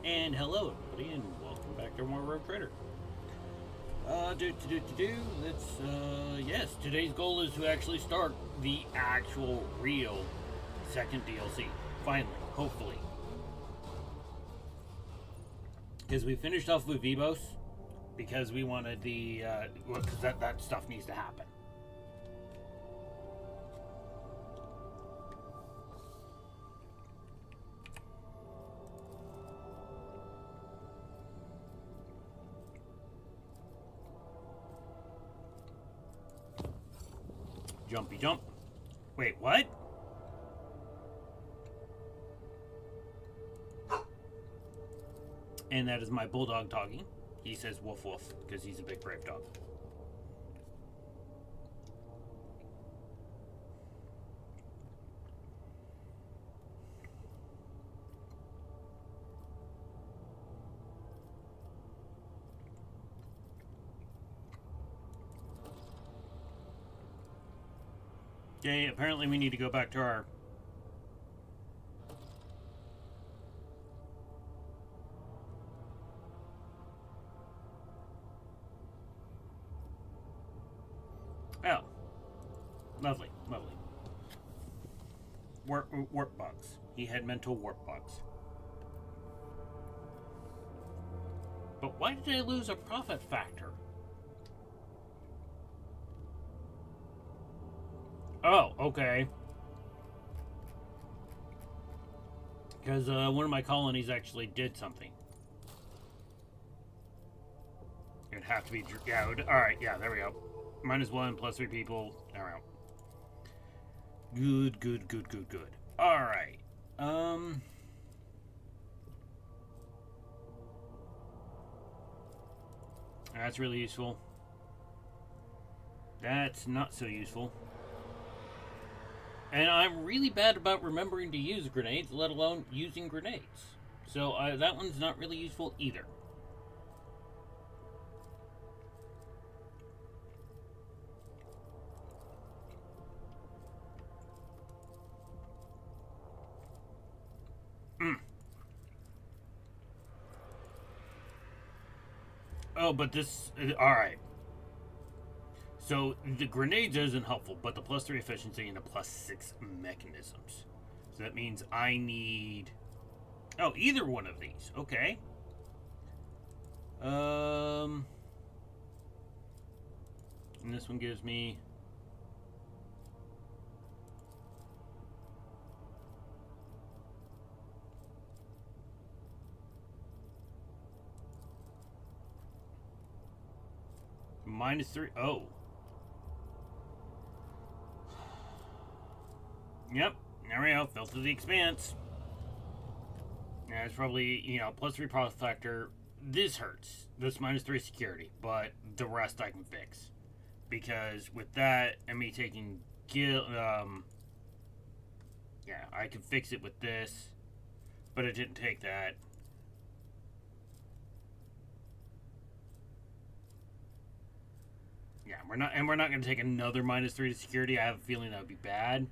And hello, everybody, and welcome back to more Rogue Trader. Yes, today's goal is to actually start the actual real second DLC. Finally, hopefully. Because we finished off with Vivos, because we wanted the, because that stuff needs to happen. Jumpy jump. Wait, what? And that is my bulldog talking. He says woof woof because he's a big brave dog. Okay, apparently we need to go back to our... Oh. Lovely, lovely. Warp bugs. He had mental warp bugs. But why did I lose a profit factor? Oh, okay. Because one of my colonies actually did something. It'd have to be... Yeah, alright, yeah, there we go. -1, +3 people. Alright. Good. Alright. That's really useful. That's not so useful. And I'm really bad about remembering to use grenades, let alone using grenades. So that one's not really useful either. Oh, but this... Alright. So, the grenades isn't helpful, but the +3 efficiency and the +6 mechanisms. So that means I need... Oh, either one of these. Okay. And this one gives me... -3. Oh. Yep. There we go. Fell through the expanse. Yeah, it's probably, +3 profit factor. This hurts. This -3 security. But the rest I can fix. Because with that and me taking yeah, I can fix it with this. But it didn't take that. Yeah, we're not going to take another -3 to security. I have a feeling that would be bad.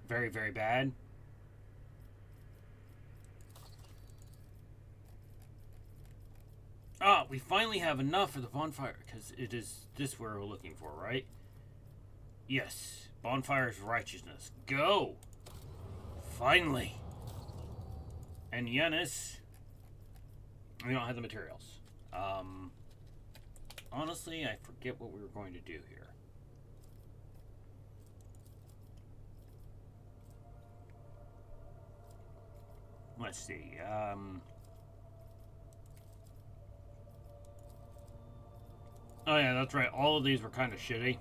Very, very bad. Ah, we finally have enough for the bonfire, because it is this we're looking for, right? Yes, bonfire's righteousness. Go! Finally! And Yanis, we don't have the materials. Honestly, I forget what we were going to do here. Let's see. Oh yeah, that's right. All of these were kind of shitty.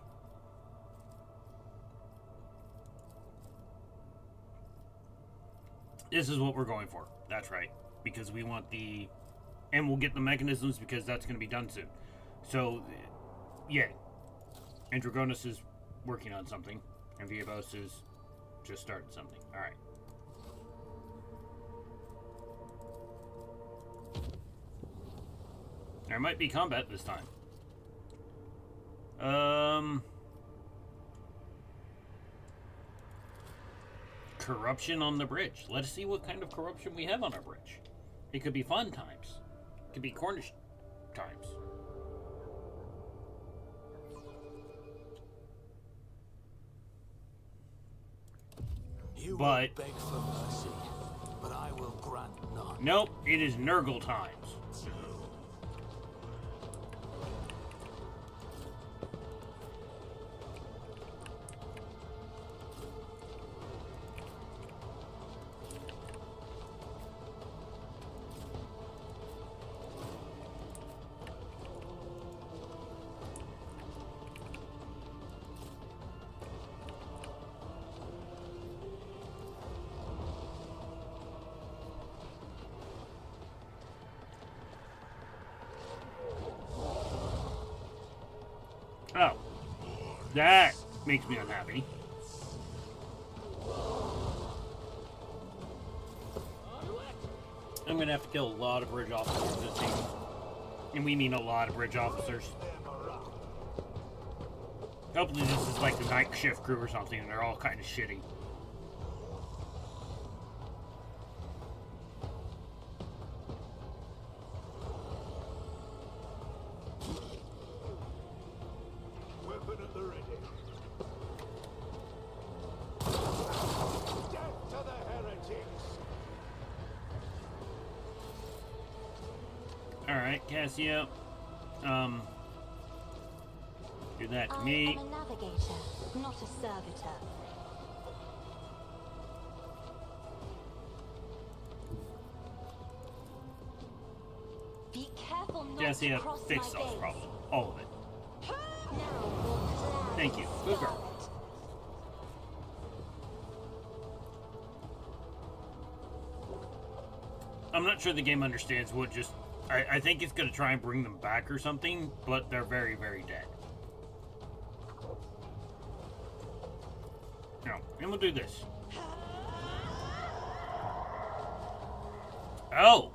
This is what we're going for. That's right. Because we want the... And we'll get the mechanisms because that's going to be done soon. So, yeah. Andragonis is working on something. And Vivos is just started something. Alright. There might be combat this time. Corruption on the bridge. Let's see what kind of corruption we have on our bridge. It could be fun times. It could be Cornish times. You But will beg for mercy, but I will grant none. nope, it is Nurgle times. Oh, that makes me unhappy. I'm gonna have to kill a lot of bridge officers this team. And we mean a lot of bridge officers. Hopefully this is like the night shift crew or something and they're all kind of shitty. Weapon at the ready. Death to the heretics! Alright, Cassio. Do that to I me. am a navigator, not a servitor. Be careful not to Cassio, cross fix my those gaze. problems. All of it. Now walk Thank you. Good girl. I'm not sure the game understands what just... I think it's going to try and bring them back or something, but they're very, very dead. No, and we'll do this. Oh!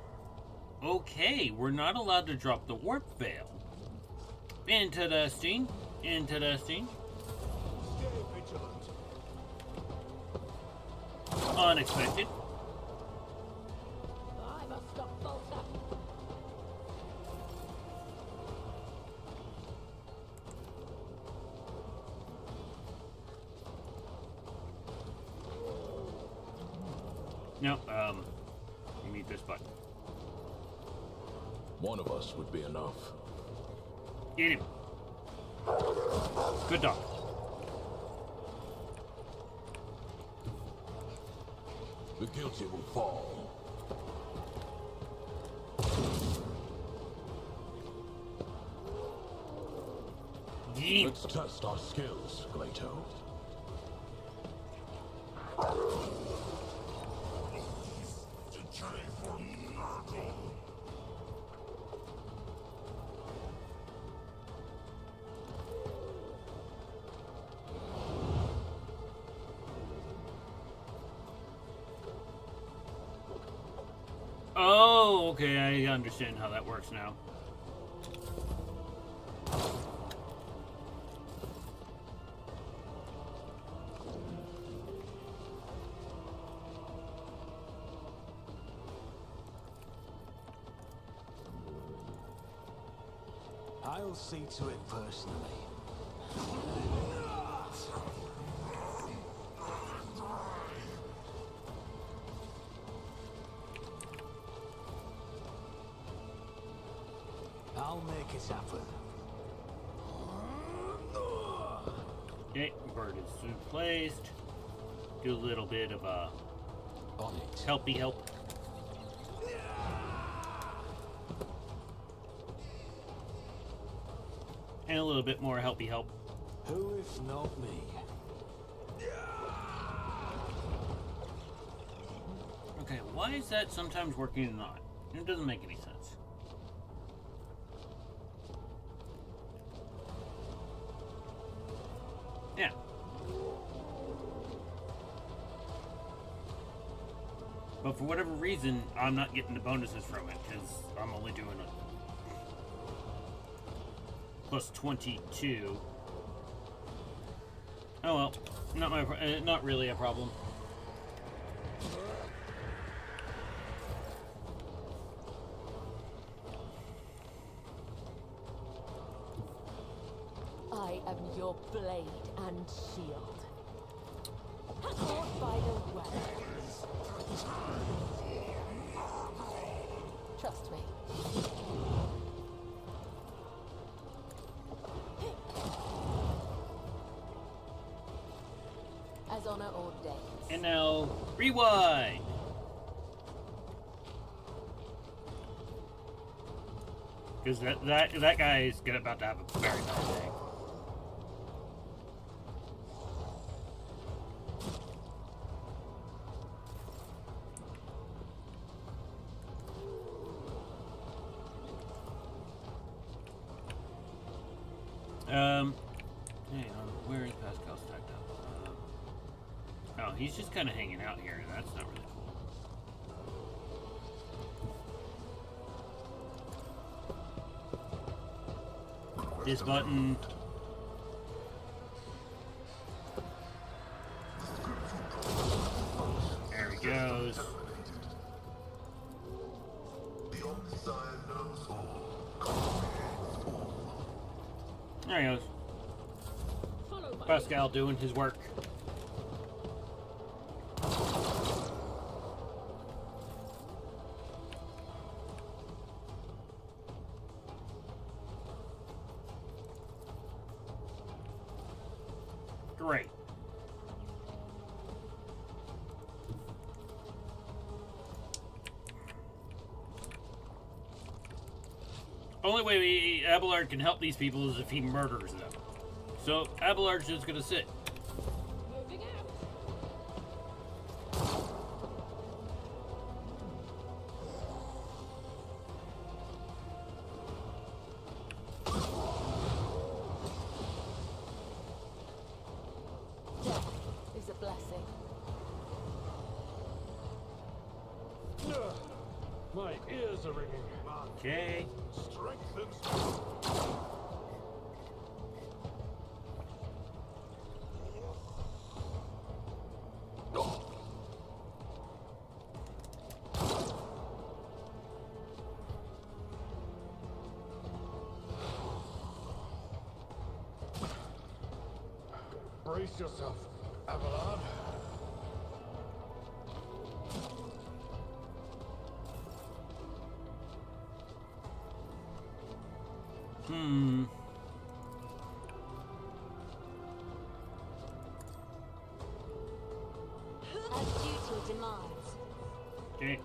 Okay, we're not allowed to drop the warp veil. Interesting. Interesting. Stay vigilant. Unexpected. I must stop Bolter. No, you need this button. One of us would be enough. Get him. Good dog. The guilty will fall. Get him. Let's test our skills, Glato. Oh, okay, I understand how that works now. I'll see to it personally. I'll make it happen. Okay, bird is placed. Do a little bit of On it. helpy help. And a little bit more helpy help. Who if not me? Okay, why is that sometimes working and not? It doesn't make any sense. Yeah. But for whatever reason, I'm not getting the bonuses from it, because I'm only doing it. Plus 22. Oh well, not really a problem. your blade and shield. Caught by the web. Trust me. As honor ordains. And now, rewind! Because that guy is about to have a very bad day. Hang on, where is Pascal stacked up? Oh, he's just kind of hanging out here, and that's not really cool. This button. There he goes. There he goes. Pascal doing his work. Great. Only way Abelard can help these people is if he murders them. So Abelard's just gonna sit. Moving out. Death is a blessing. My ears are ringing. Okay. Strengthens. Brace yourself, Abelard. As duty demands. Okay.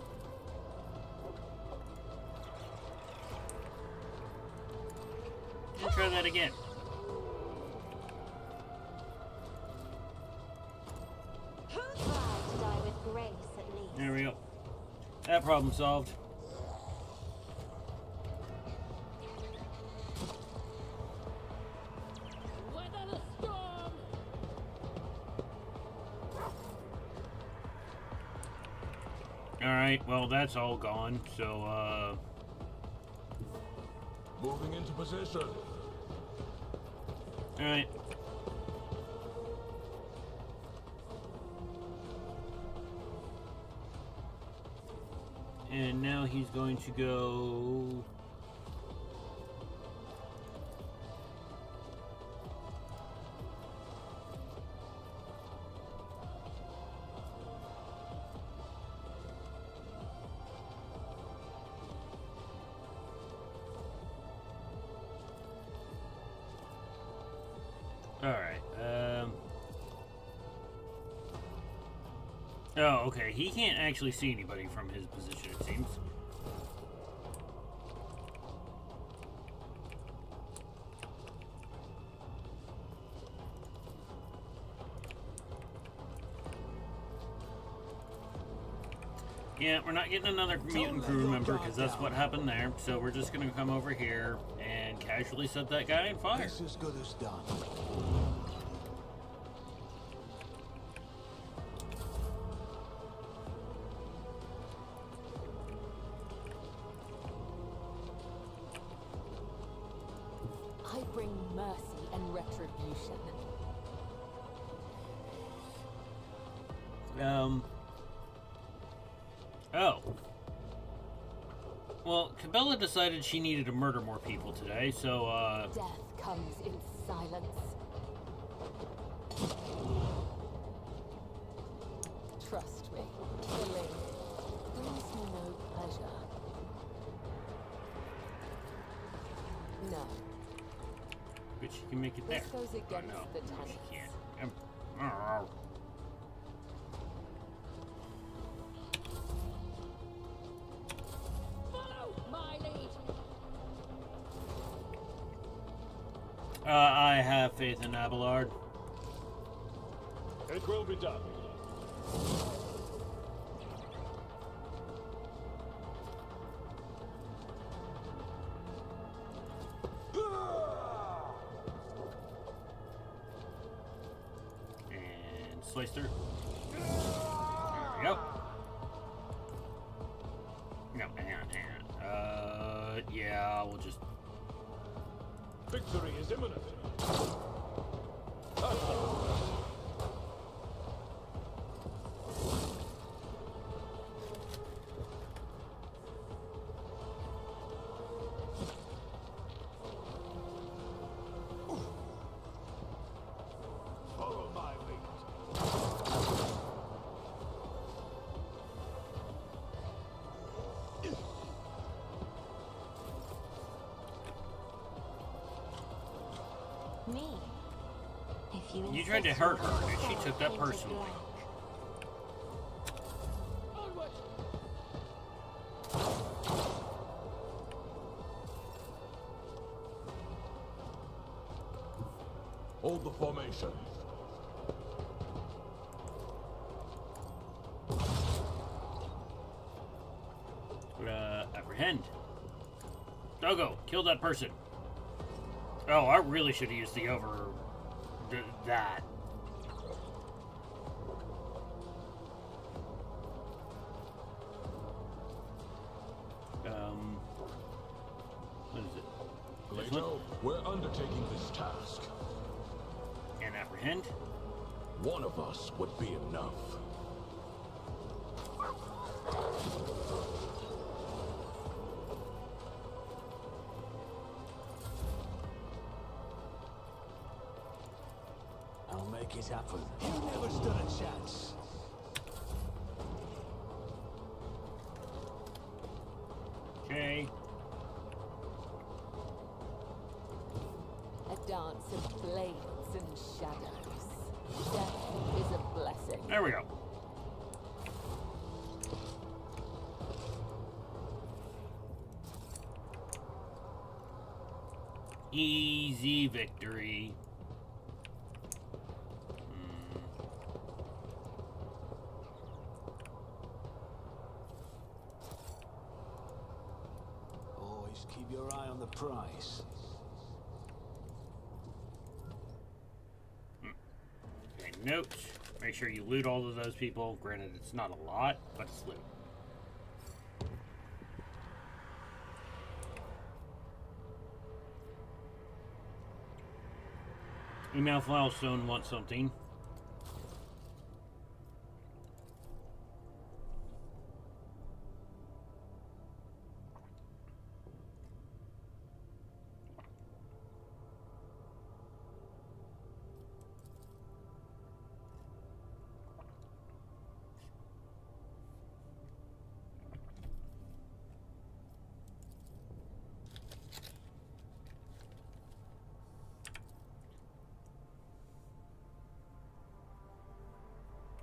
Let's try that again. Try to die with grace at least. There we go. That problem solved. Weather the storm. Alright, well that's all gone, so Moving into position. alright. And now he's going to go. Alright, oh, okay. He can't actually see anybody from his position, it seems. Yeah, we're not getting another mutant crew member because that's what happened there. So we're just going to come over here and casually set that guy on fire. This is good as done. I bring mercy and retribution. Oh. Well, Cabela decided she needed to murder more people today, so, Death comes in silence. Trust me, killing brings me no pleasure. No, But she can make it there. this goes Oh, against no, the no, tenets. she can't. Follow my lead. I have faith in Abelard. It will be done. And slice through. There we go. No, hang on. Yeah, we'll just... Victory is imminent. Follow my lead. Me. If you You tried to insist hurt on her, and she yourself took that painted personally. black. Onward. Hold the formation. Apprehend. Dogo, kill that person. Oh, I really should have used the that. What is it? This one? Plato, we're undertaking this task. And apprehend. One of us would be enough. I'll make it happen. You never stood a chance. Okay. A dance of blades and shadows. Death is a blessing. There we go. Easy victory. Always keep your eye on the prize. Okay, note. Make sure you loot all of those people. Granted, it's not a lot, but it's loot. Email Filestone wants something.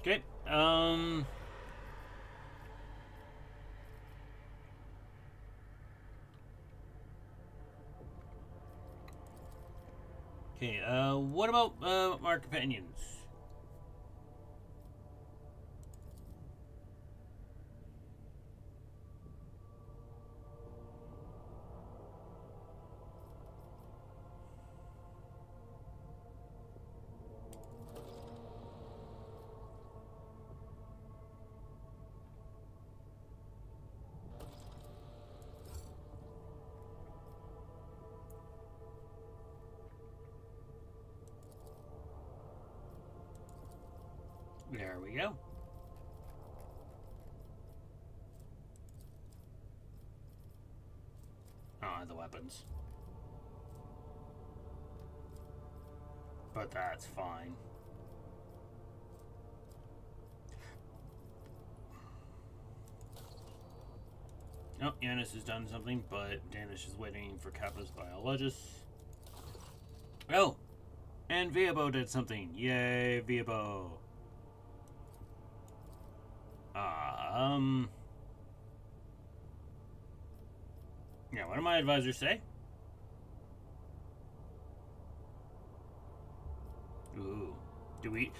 Okay, okay, what about, our companions? There we go. Ah, the weapons. But that's fine. Oh, Yanis has done something, but Danish is waiting for Kappa's biologist. Oh! And Viabo did something. Yay, Viabo. Yeah, what do my advisors say? Ooh. Do we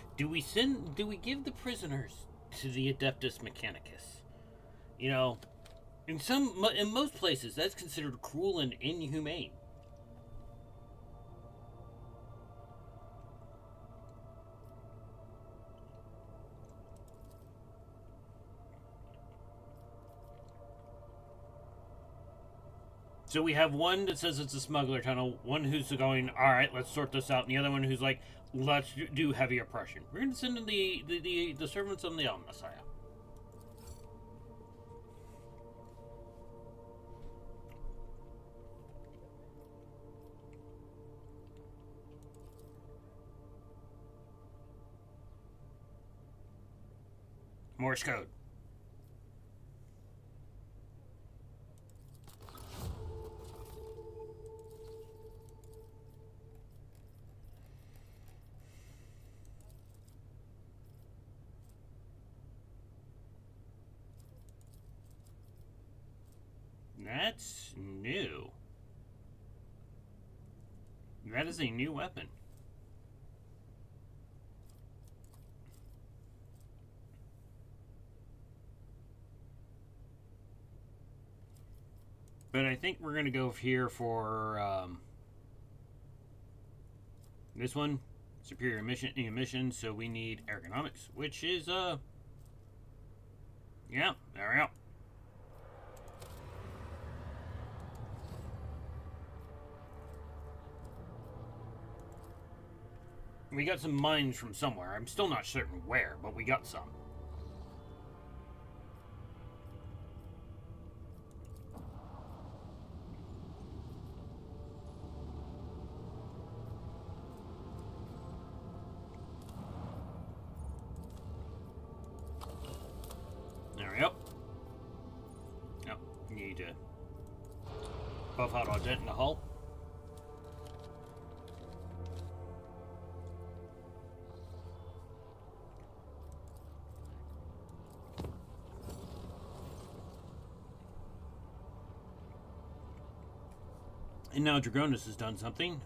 give the prisoners to the Adeptus Mechanicus? You know, in most places that's considered cruel and inhumane. So we have one that says it's a smuggler tunnel, one who's going, all right, let's sort this out, and the other one who's like, let's do heavy oppression. We're going to send in the servants of the Messiah. Morse code. That's new. That is a new weapon. But I think we're going to go here for this one. Superior emission, so we need ergonomics, which is, yeah, there we go. We got some mines from somewhere. I'm still not certain where, but we got some. There we go. Yep, need to buff out our dent in the hull. And now Dragonus has done something.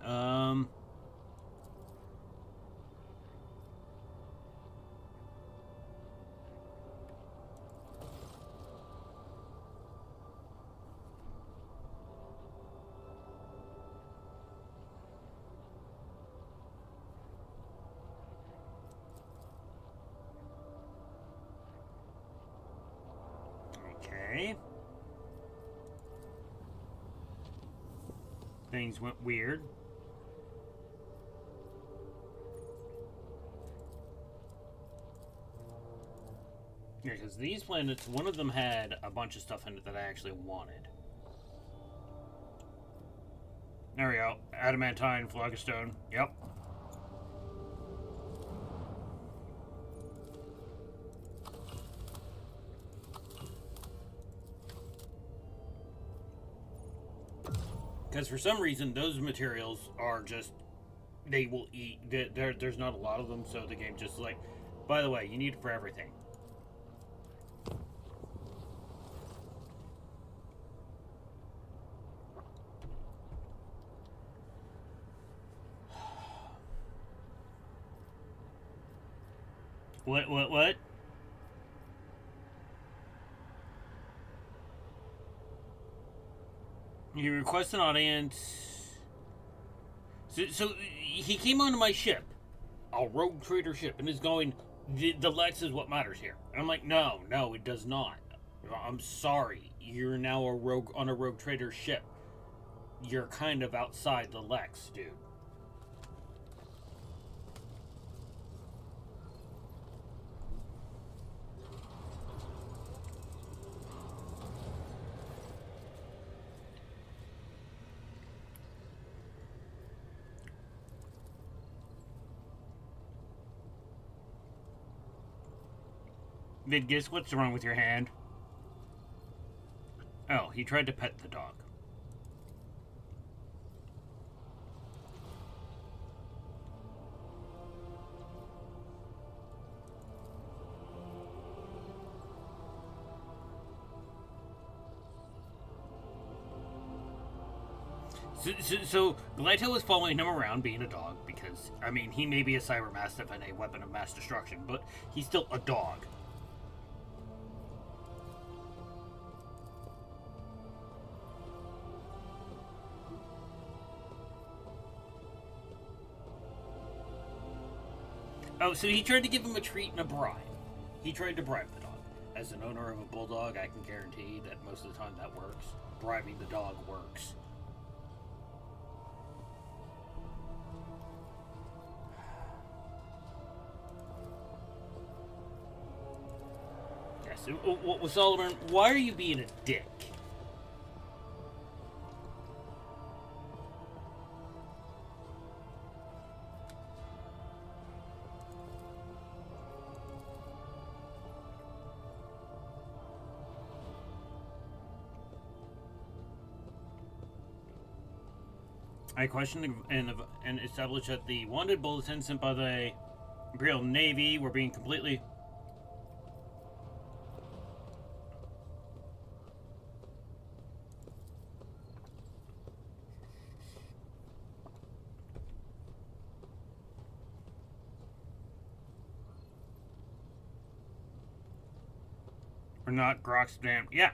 Okay. Things went weird. Yeah, because these planets, one of them had a bunch of stuff in it that I actually wanted. There we go. Adamantine, Phlogiston. Yep. Because for some reason, those materials are just, they will eat. There's not a lot of them, so the game just like, by the way, you need it for everything. What? You request an audience. So he came onto my ship, a rogue trader ship, and is going, the Lex is what matters here. And I'm like, no, it does not. I'm sorry. You're now on a rogue trader ship. You're kind of outside the Lex, dude. Vidgus, what's wrong with your hand? Oh, he tried to pet the dog. So Gleito was following him around being a dog because, I mean, he may be a cyber mastiff and a weapon of mass destruction, but he's still a dog. Oh, so he tried to give him a treat and a bribe. He tried to bribe the dog. As an owner of a bulldog, I can guarantee that most of the time that works. Bribing the dog works. Yes, well, Solomon, why are you being a dick? I questioned and established that the wanted bulletins sent by the Imperial Navy were being completely... Or not Grok's damn... Yeah.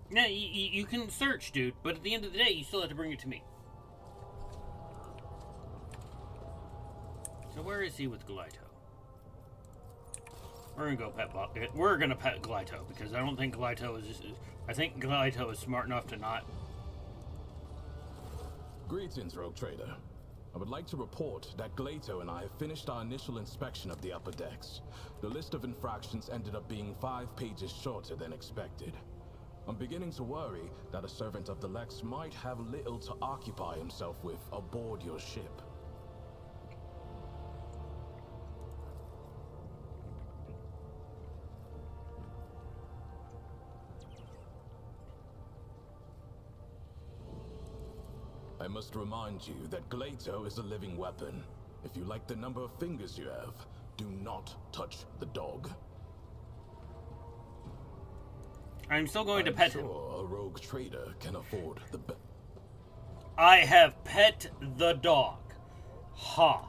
Yeah, you can search, dude, but at the end of the day, you still have to bring it to me. So where is he with Gleito? We're gonna go pet. We're gonna pet Gleito because I don't think Gleito is. I think Gleito is smart enough to not. Greetings, Rogue Trader. I would like to report that Gleito and I have finished our initial inspection of the upper decks. The list of infractions ended up being 5 pages shorter than expected. I'm beginning to worry that a servant of the Lex might have little to occupy himself with aboard your ship. I must remind you that Gleito is a living weapon. If you like the number of fingers you have, do not touch the dog. I'm still going to pet him. A rogue trader can afford the I have pet the dog. Ha.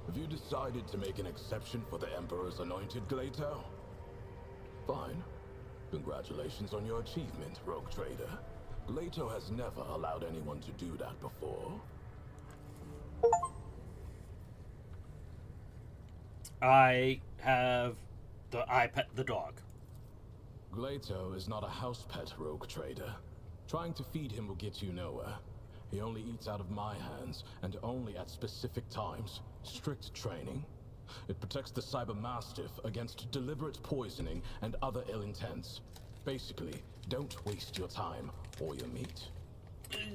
Have you decided to make an exception for the Emperor's anointed Gleito? Fine. Congratulations on your achievement, rogue trader. Gleito has never allowed anyone to do that before. I pet the dog. Gleito is not a house pet, rogue trader. Trying to feed him will get you nowhere. He only eats out of my hands, and only at specific times. Strict training. It protects the Cyber Mastiff against deliberate poisoning and other ill intents. Basically, don't waste your time or your meat.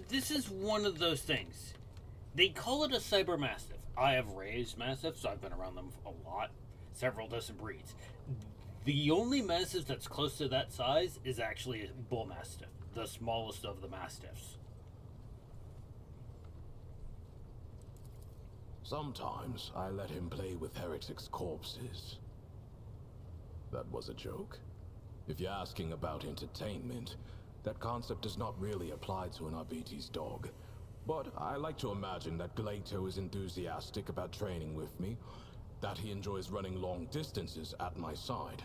This is one of those things. They call it a Cyber Mastiff. I have raised Mastiffs, so I've been around them a lot. Several dozen breeds. The only Mastiff that's close to that size is actually a Bull Mastiff. The smallest of the Mastiffs. Sometimes I let him play with heretics' corpses. That was a joke. If you're asking about entertainment, that concept does not really apply to an Arbiti's dog. But I like to imagine that Glato is enthusiastic about training with me, that he enjoys running long distances at my side,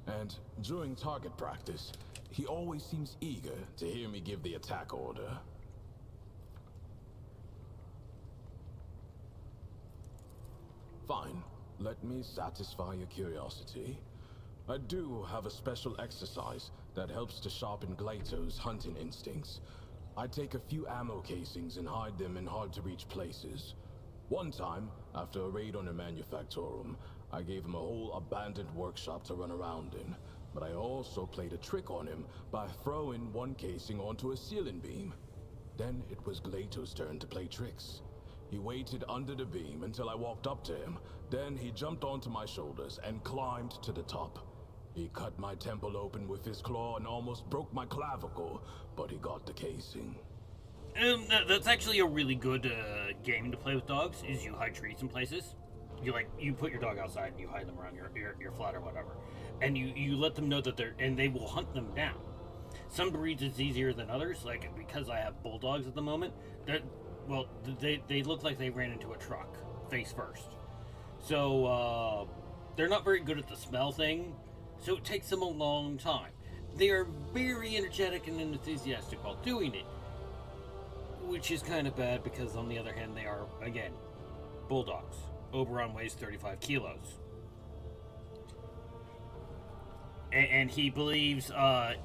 and during target practice, he always seems eager to hear me give the attack order. Fine, let me satisfy your curiosity. I do have a special exercise that helps to sharpen Glato's hunting instincts. I take a few ammo casings and hide them in hard-to-reach places. One time, after a raid on a manufactorum, I gave him a whole abandoned workshop to run around in, but I also played a trick on him by throwing one casing onto a ceiling beam. Then it was Glato's turn to play tricks. He waited under the beam until I walked up to him, then he jumped onto my shoulders and climbed to the top. He cut my temple open with his claw and almost broke my clavicle, but he got the casing. That's actually a really good game to play with dogs, is you hide trees in places. You put your dog outside and you hide them around your flat or whatever. And you let them know that and they will hunt them down. Some breeds it's easier than others, like because I have bulldogs at the moment, they look like they ran into a truck, face first. So, they're not very good at the smell thing, so it takes them a long time. They are very energetic and enthusiastic while doing it, which is kind of bad because, on the other hand, they are, again, bulldogs. Oberon weighs 35 kilos. And he believes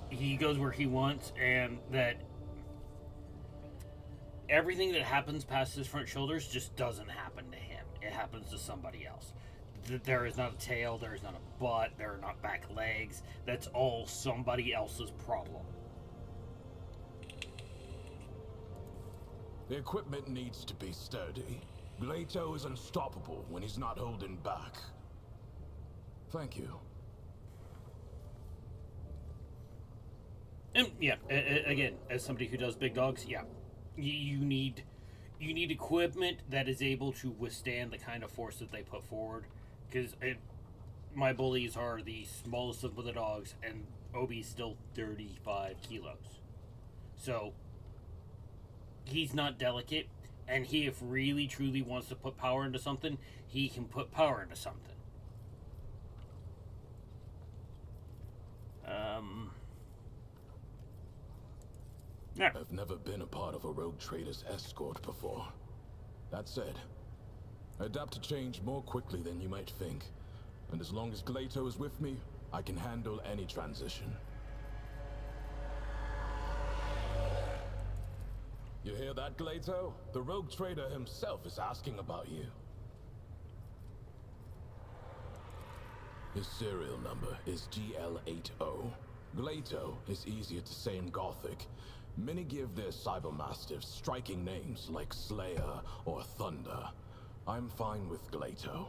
he goes where he wants, and that everything that happens past his front shoulders just doesn't happen to him. It happens to somebody else. There is not a tail, there is not a butt, there are not back legs. That's all somebody else's problem. The equipment needs to be sturdy. Glato is unstoppable when he's not holding back. Thank you. And yeah, again, as somebody who does big dogs, yeah, you need equipment that is able to withstand the kind of force that they put forward. Because my bullies are the smallest of the dogs, and Obi's still 35 kilos. So he's not delicate, and he, if really truly wants to put power into something, he can put power into something. Yeah. I've never been a part of a rogue trader's escort before. That said, I adapt to change more quickly than you might think. And as long as Glato is with me, I can handle any transition. You hear that, Glato? The rogue trader himself is asking about you. His serial number is GL80. Glato is easier to say in Gothic. Many give their cybermastiffs striking names like Slayer or Thunder. I'm fine with Glato.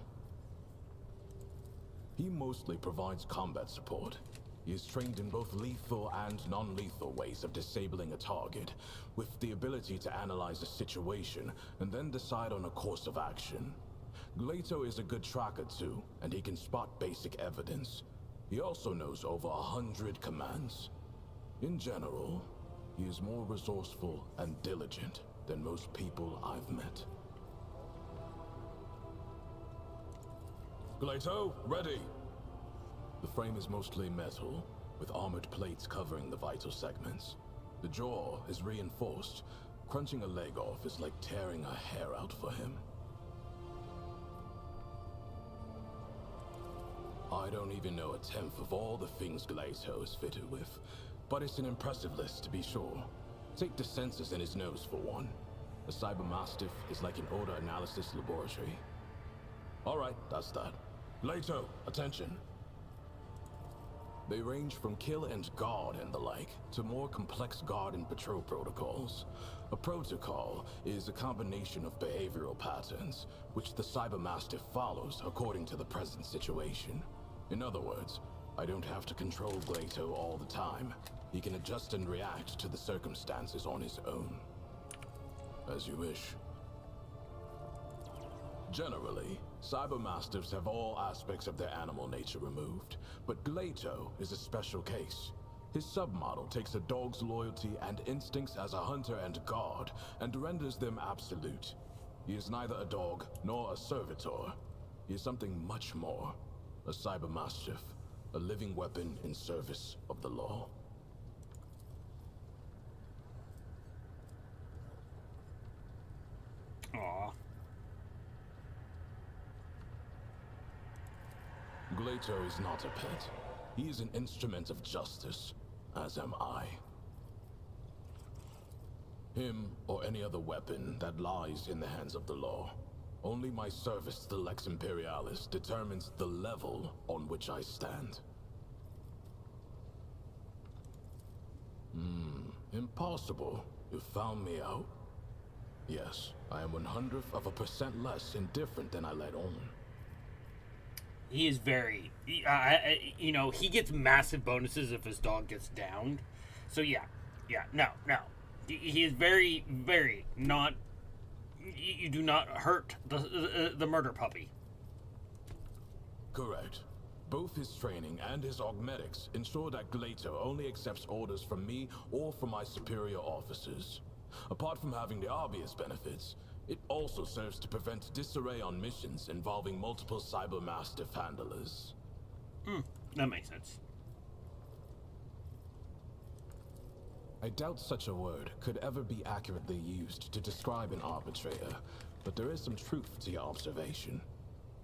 He mostly provides combat support. He is trained in both lethal and non-lethal ways of disabling a target, with the ability to analyze a situation and then decide on a course of action. Glato is a good tracker too, and he can spot basic evidence. He also knows over 100 commands. In general, he is more resourceful and diligent than most people I've met. Glato, ready! The frame is mostly metal, with armored plates covering the vital segments. The jaw is reinforced. Crunching a leg off is like tearing a hair out for him. I don't even know a tenth of all the things Glato is fitted with, but it's an impressive list to be sure. Take the sensors in his nose for one. A cybermastiff is like an odor analysis laboratory. Alright, that's that. Glato, attention. They range from kill and guard and the like, to more complex guard and patrol protocols. A protocol is a combination of behavioral patterns, which the cybermastiff follows according to the present situation. In other words, I don't have to control Glato all the time. He can adjust and react to the circumstances on his own. As you wish. Generally, cybermastiffs have all aspects of their animal nature removed, but Glato is a special case. His submodel takes a dog's loyalty and instincts as a hunter and guard and renders them absolute. He is neither a dog nor a servitor. He is something much more. A cybermastiff, a living weapon in service of the law. Aw. Glato is not a pet. He is an instrument of justice, as am I. Him or any other weapon that lies in the hands of the law. Only my service to the Lex Imperalis determines the level on which I stand. Impossible. You found me out. Yes, I am 1/100% less indifferent than I let on. He is very, you know, he gets massive bonuses if his dog gets downed. So yeah, no. He is very, very not, you do not hurt the murder puppy. Correct. Both his training and his augmetics ensure that Glato only accepts orders from me or from my superior officers. Apart from having the obvious benefits, it also serves to prevent disarray on missions involving multiple cybermastiff handlers. That makes sense. I doubt such a word could ever be accurately used to describe an arbitrator, but there is some truth to your observation.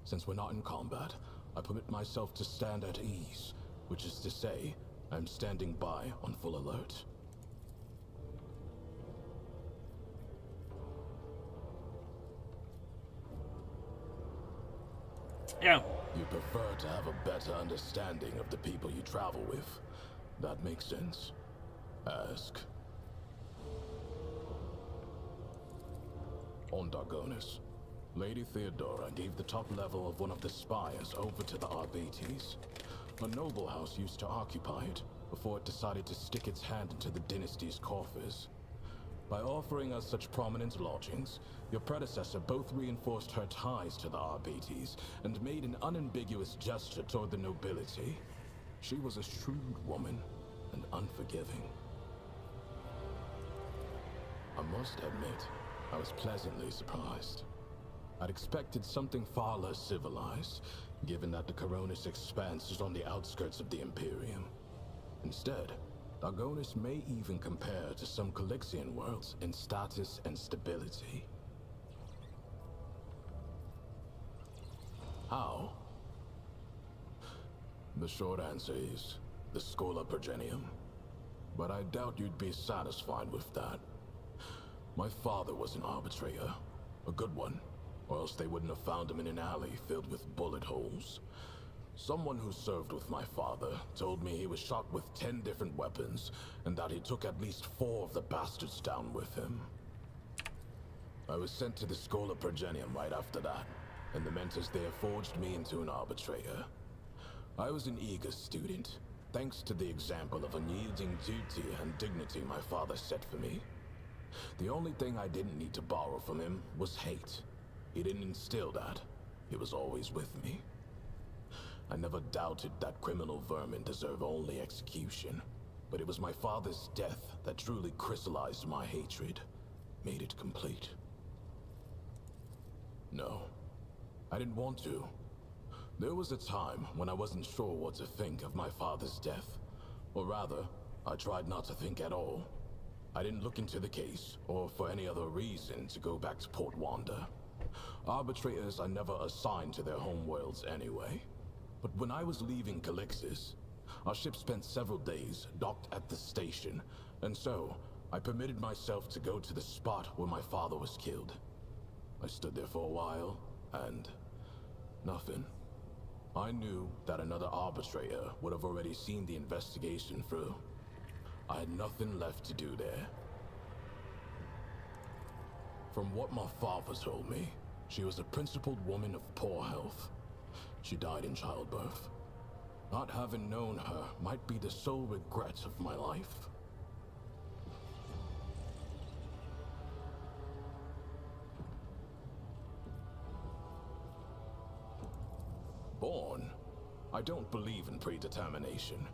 Since we're not in combat, I permit myself to stand at ease, which is to say, I'm standing by on full alert. Yeah. You prefer to have a better understanding of the people you travel with. That makes sense. Ask. On Dargonis, Lady Theodora gave the top level of one of the spires over to the Arbates. A noble house used to occupy it, before it decided to stick its hand into the dynasty's coffers. By offering us such prominent lodgings, your predecessor both reinforced her ties to the Arbates and made an unambiguous gesture toward the nobility. She was a shrewd woman and unforgiving. I must admit, I was pleasantly surprised. I'd expected something far less civilized, given that the Coronis Expanse is on the outskirts of the Imperium. Instead, Dargonis may even compare to some Calixian worlds in status and stability. How? The short answer is the Schola Progenium. But I doubt you'd be satisfied with that. My father was an arbitrator, a good one, or else they wouldn't have found him in an alley filled with bullet holes. Someone who served with my father told me he was shot with 10 different weapons, and that he took at least 4 of the bastards down with him. I was sent to the Schola Progenium right after that, and the mentors there forged me into an arbitrator. I was an eager student, thanks to the example of unyielding duty and dignity my father set for me. The only thing I didn't need to borrow from him was hate. He didn't instill that. It was always with me. I never doubted that criminal vermin deserve only execution, but it was my father's death that truly crystallized my hatred, made it complete. No, I didn't want to. There was a time when I wasn't sure what to think of my father's death. Or rather, I tried not to think at all. I didn't look into the case, or for any other reason, to go back to Port Wanda. Arbitrators are never assigned to their homeworlds anyway. But when I was leaving Calixis, our ship spent several days docked at the station, and so I permitted myself to go to the spot where my father was killed. I stood there for a while, and nothing. I knew that another arbitrator would have already seen the investigation through. I had nothing left to do there. From what my father told me, she was a principled woman of poor health. She died in childbirth. Not having known her might be the sole regret of my life. Born? I don't believe in predetermination,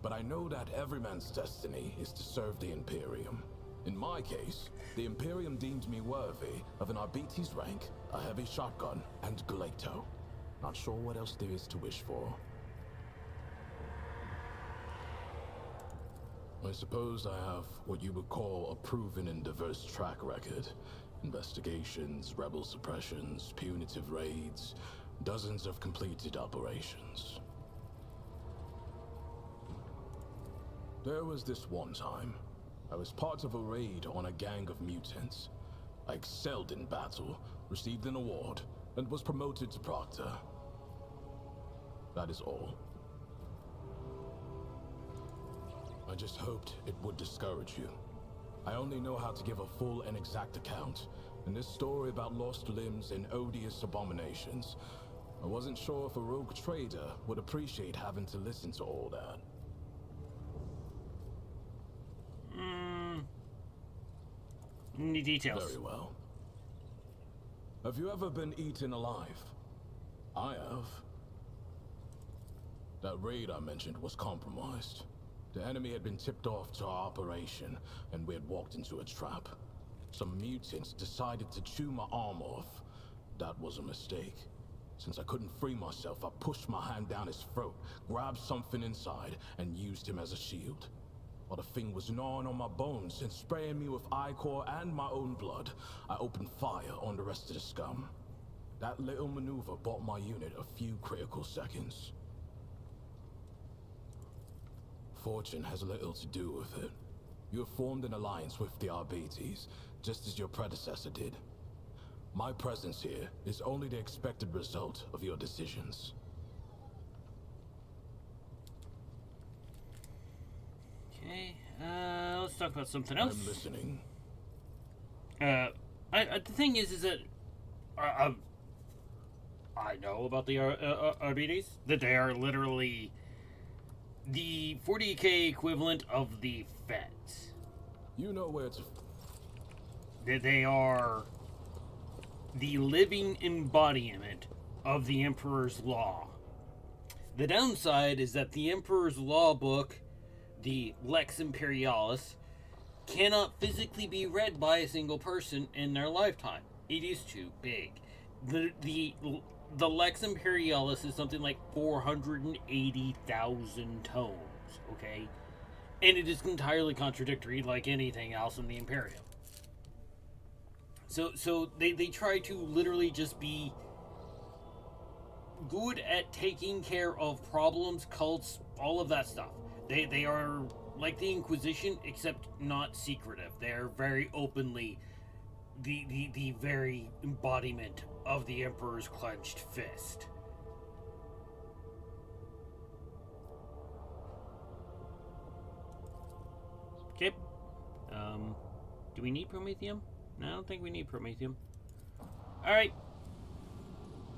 but I know that every man's destiny is to serve the Imperium. In my case, the Imperium deemed me worthy of an Arbite's rank, a heavy shotgun, and Glato. Not sure what else there is to wish for. I suppose I have what you would call a proven and diverse track record. Investigations, rebel suppressions, punitive raids, dozens of completed operations. There was this one time. I was part of a raid on a gang of mutants. I excelled in battle, received an award, and was promoted to Proctor. That is all. I just hoped it would discourage you. I only know how to give a full and exact account, and this story about lost limbs and odious abominations, I wasn't sure if a rogue trader would appreciate having to listen to all that. Any details? Very well. Have you ever been eaten alive? I have. That raid I mentioned was compromised. The enemy had been tipped off to our operation, and we had walked into a trap. Some mutants decided to chew my arm off. That was a mistake. Since I couldn't free myself, I pushed my hand down his throat, grabbed something inside, and used him as a shield. While the thing was gnawing on my bones and spraying me with ichor and my own blood, I opened fire on the rest of the scum. That little maneuver bought my unit a few critical seconds. Fortune has little to do with it. You have formed an alliance with the Arbites, just as your predecessor did. My presence here is only the expected result of your decisions. Okay, let's talk about something else. I'm listening. The thing is that I know about the Arbites, that they are literally the 40k equivalent of the Feds. You know where to... They are the living embodiment of the Emperor's Law. The downside is that the Emperor's Law book, the Lex Imperalis, cannot physically be read by a single person in their lifetime. It is too big. The Lex Imperalis is something like 480,000 tomes, okay? And it is entirely contradictory like anything else in the Imperium. So they try to literally just be good at taking care of problems, cults, all of that stuff. They are like the Inquisition, except not secretive. They're very openly the very embodiment of the Emperor's clenched fist. Okay. Do we need Promethium? No, I don't think we need Promethium. Alright.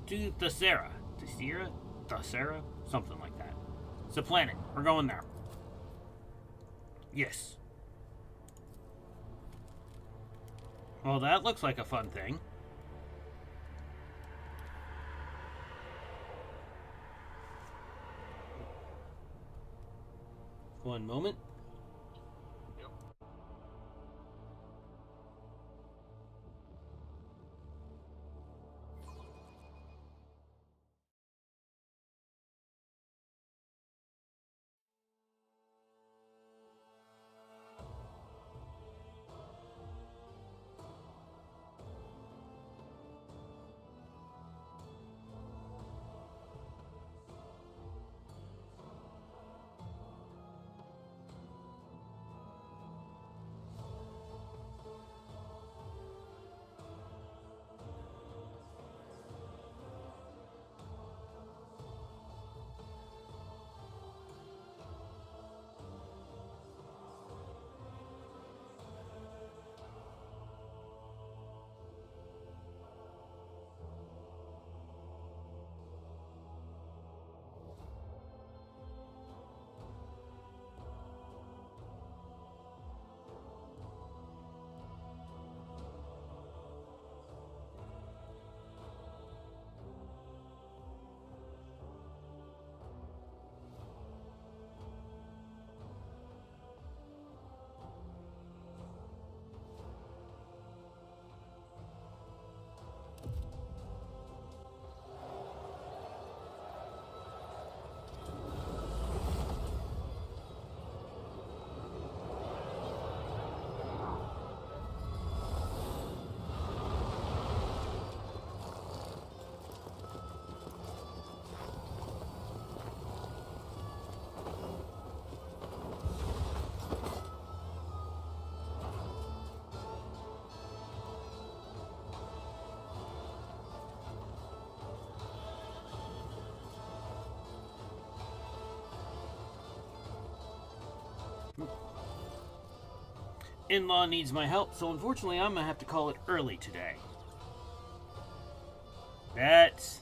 To Thessera. Thessera? Something like that. It's a planet. We're going there. Yes. Well, that looks like a fun thing. One moment. in-law needs my help, so unfortunately I'm gonna have to call it early today. It's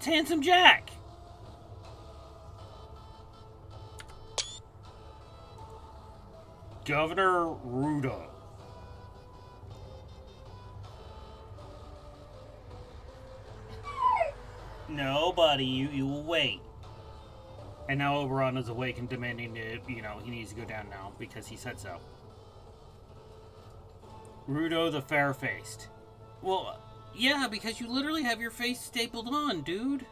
Handsome Jack! Governor Rudo. No, buddy, you will wait. And now Oberon is awake and demanding to, he needs to go down now because he said so. Rudo the Fair-Faced. Well, yeah, because you literally have your face stapled on, dude.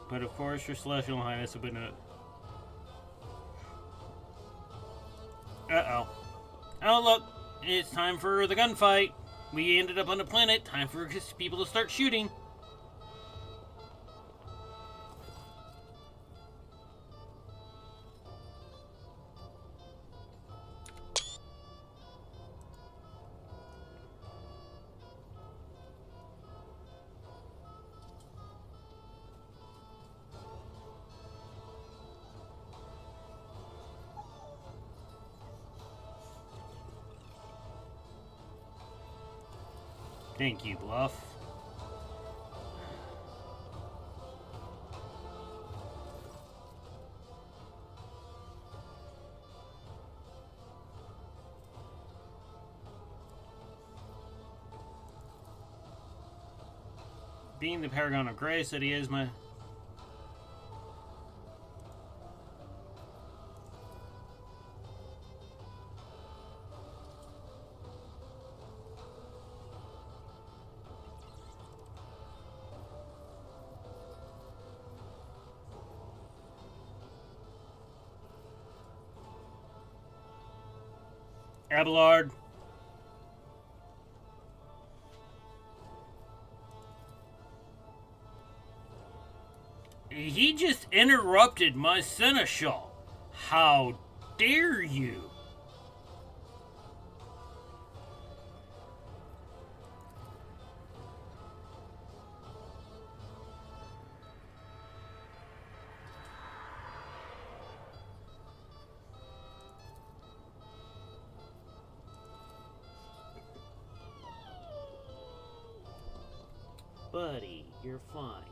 But of course, your Celestial Highness have been a... Uh-oh. Oh, look. It's time for the gunfight. We ended up on the planet. Time for people to start shooting. Thank you, Bluff. Being the Paragon of Grace that he is, my... Abelard. He just interrupted my seneschal. How dare you? Buddy, you're fine.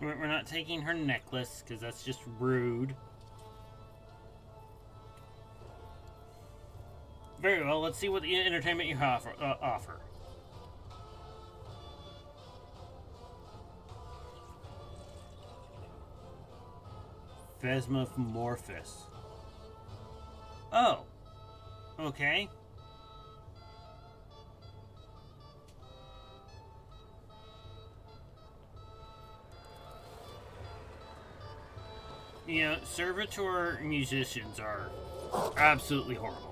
We're not taking her necklace, because that's just rude. Very well, let's see what the entertainment you offer. Phasmomorphous. Oh. Okay. You know, servitor musicians are absolutely horrible.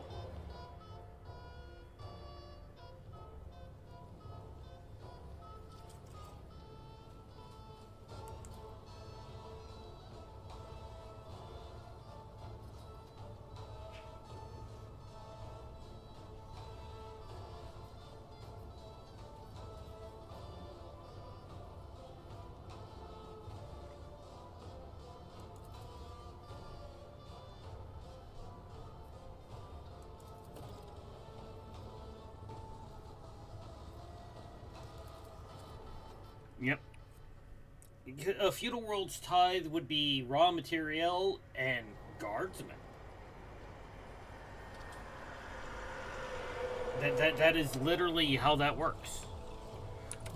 Yep. A feudal world's tithe would be raw material and guardsmen. That is literally how that works.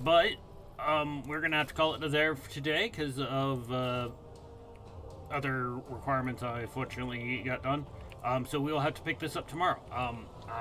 But we're gonna have to call it there for today because of other requirements I unfortunately got done. So we'll have to pick this up tomorrow.